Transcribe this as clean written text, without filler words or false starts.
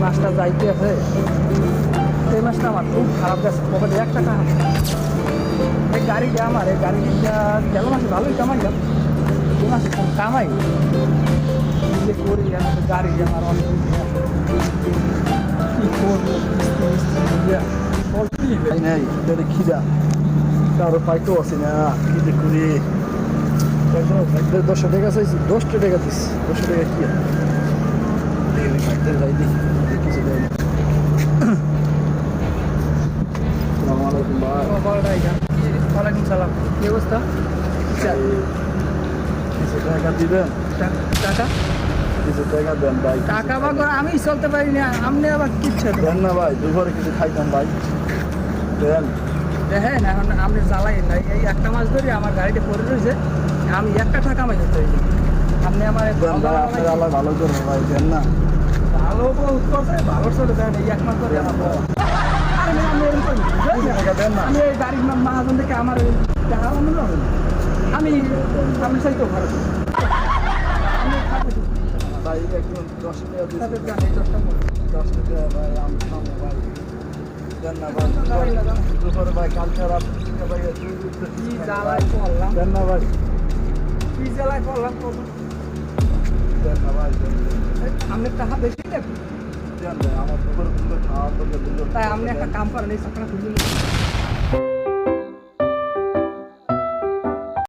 মাছটা যাইতে আছে, এই মাছটা আমার খুব খারাপ গেছে, পকেটে 1 টাকা। এই গাড়িটা আমার, এই গাড়িটা গেল মাসে ভালোই কামাইলাম, এই মাসে কামাই যে করি আমি, গাড়ি আমার অনেক কি করবো, নাই খিদা কারো পাইতেও আছে না, কি যে করি। 10 টাকা চাইছি, 10 টাকা দিস, 10 টাকা কি যাই দেখি কিছু দেয় না। আসসালামাইকুম ভাই। ওয়ালাইকুম সালাম, কি অবস্থা? কিছু টাকা দিবেন? টাকা কিছু টাকা দেন ভাই। টাকা বা আমি চলতে পারি না, আপনি আবার কিচ্ছু দেন না ভাই, দুপুরে কিছু খাইতাম ভাই, দেন। দেখেন এখন আপনি জ্বালাই নাই, এই একটা মাস ধরে আমার গাড়িতে পড়ে রয়েছে, আমি 1 টাকা কামাই যেতে চাই, আপনি আমার ভালো করবো ভাই, দেন না। ভালো করছে, ভালো চলে দেন, এই 1 মাস ধরে আমার আমি এই গাড়ির মাহাজন থেকে আমার টাকা আমি আমি চাইতেও ভালো ভাই, একদম 10 টাকা 10 টাকা ভাই, আমি খাবো ভাই, দেন না ভাই। দুপুরে ভাই কালকে রাত ভাই কি জ্বালাই করলাম, দেন না ভাই, কি জ্বালাই করলাম, দেন না ভাই। আপনি টাকা বেশি দেন, দেন ভাই, আমার দুপুরে খাওয়া করলে, তাই আপনি একটা কাম করেন, এই সকালে খুঁজে